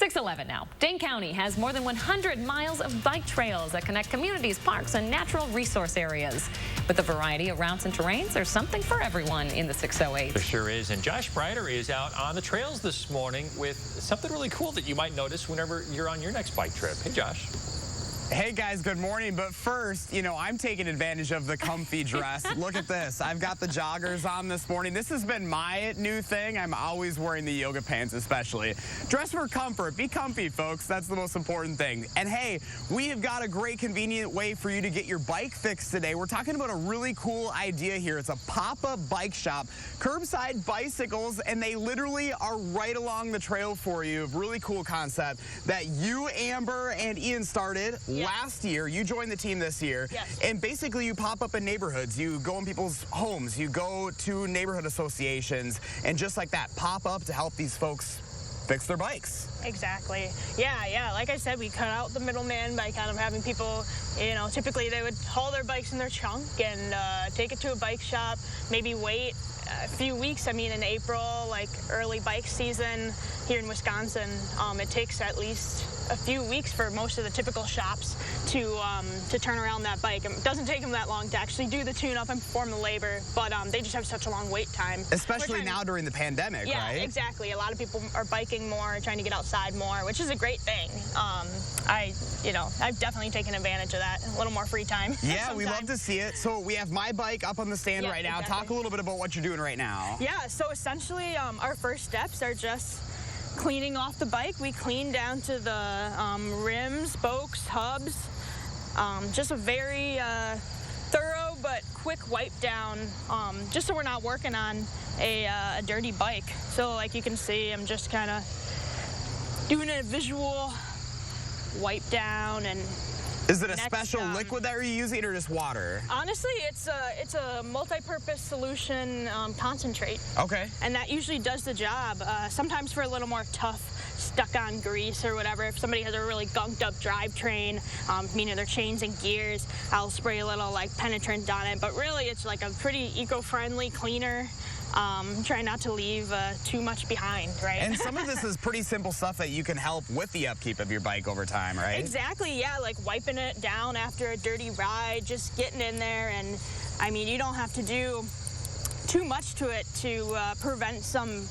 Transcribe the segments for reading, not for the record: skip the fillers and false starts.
6:11 now. Dane County has more than 100 miles of bike trails that connect communities, parks, and natural resource areas. With a variety of routes and terrains, there's something for everyone in the 608. There sure is. And Josh Breider is out on the trails this morning with something really cool that you might notice whenever you're on your next bike trip. Hey, Josh. Hey guys, good morning. But first, I'm taking advantage of the comfy dress. Look at this. I've got the joggers on this morning. This has been my new thing. I'm always wearing the yoga pants especially. Dress for comfort. Be comfy, folks. That's the most important thing. And hey, we have got a great convenient way for you to get your bike fixed today. We're talking about a really cool idea here. It's a pop-up bike shop, Curbside Bicycles, and they literally are right along the trail for you. Really cool concept that you, Amber, and Ian started last year. You joined the team this year. Yes. And basically you pop up in neighborhoods. You go in people's homes. You go to neighborhood associations. And just like that, pop up to help these folks fix their bikes. Exactly. Yeah. Like I said, we cut out the middleman by kind of having people, typically they would haul their bikes in their trunk and take it to a bike shop, maybe wait a few weeks. I mean, in April, like early bike season here in Wisconsin, it takes at least a few weeks for most of the typical shops to turn around that bike. It doesn't take them that long to actually do the tune-up and perform the labor, but they just have such a long wait time. Especially now during the pandemic, right? Yeah, exactly. A lot of people are biking more, trying to get outside more, which is a great thing. I've definitely taken advantage of that. A little more free time. Yeah, we love to see it. So we have my bike up on the stand right now. Exactly. Talk a little bit about what you're doing right now. Yeah, so essentially our first steps are just cleaning off the bike. We clean down to the rims, spokes, hubs. Just a very thorough but quick wipe down, just so we're not working on a dirty bike. So like you can see, I'm just kind of doing a visual wipe down. And is it a special liquid that you're using or just water? Honestly, it's a multi-purpose solution concentrate. Okay. And that usually does the job. Sometimes for a little more tough, stuck-on grease or whatever, if somebody has a really gunked-up drivetrain, meaning their chains and gears, I'll spray a little like penetrant on it. But really, it's like a pretty eco-friendly cleaner. Try not to leave too much behind, right? And some of this is pretty simple stuff that you can help with the upkeep of your bike over time, right? Exactly, yeah, like wiping it down after a dirty ride, just getting in there. And I mean, you don't have to do too much to it to prevent some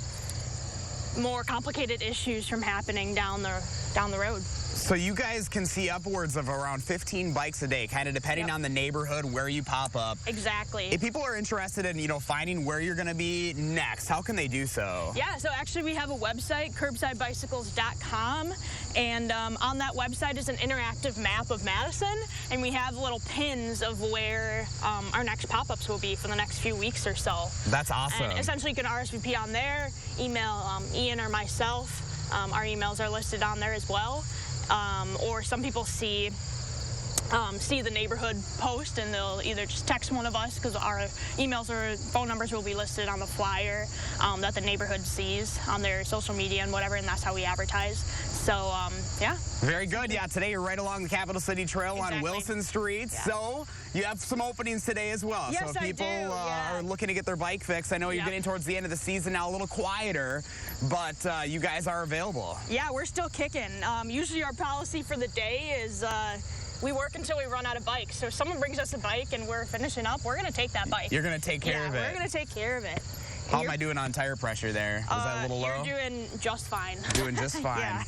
more complicated issues from happening down the road. So you guys can see upwards of around 15 bikes a day, kind of depending on the neighborhood where you pop up. Exactly. If people are interested in, finding where you're going to be next, how can they do so? Yeah, so actually we have a website, curbsidebicycles.com, and on that website is an interactive map of Madison, and we have little pins of where our next pop-ups will be for the next few weeks or so. That's awesome. And essentially you can RSVP on there, email Ian or myself. Our emails are listed on there as well. Or some people see the neighborhood post and they'll either just text one of us because our emails or phone numbers will be listed on the flyer that the neighborhood sees on their social media and whatever, and that's how we advertise. So, yeah. Very good. Yeah, today you're right along the Capital City Trail on Wilson Street. Yeah. So you have some openings today as well. Yes, so if people are looking to get their bike fixed, I know you're getting towards the end of the season now, a little quieter, but you guys are available. Yeah, we're still kicking. Usually our policy for the day is we work until we run out of bikes. So if someone brings us a bike and we're finishing up, we're going to take that bike. You're going to take care of it. We're going to take care of it. How am I doing on tire pressure there? Was that a little low? You're doing just fine. Doing just fine. Yeah.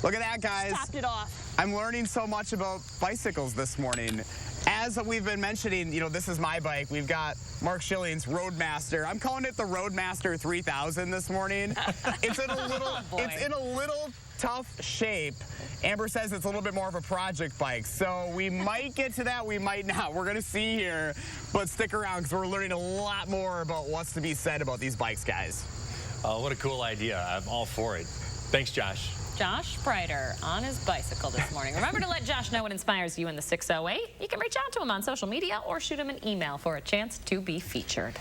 Look at that, guys. Just topped it off. I'm learning so much about bicycles this morning. As we've been mentioning, this is my bike. We've got Mark Schilling's Roadmaster. I'm calling it the Roadmaster 3000 this morning. It's in a little tough shape. Amber says it's a little bit more of a project bike, so we might get to that, we might not. We're going to see here, but stick around because we're learning a lot more about what's to be said about these bikes, guys. Oh, what a cool idea. I'm all for it. Thanks, Josh. Josh Breider on his bicycle this morning. Remember to let Josh know what inspires you in the 608. You can reach out to him on social media or shoot him an email for a chance to be featured.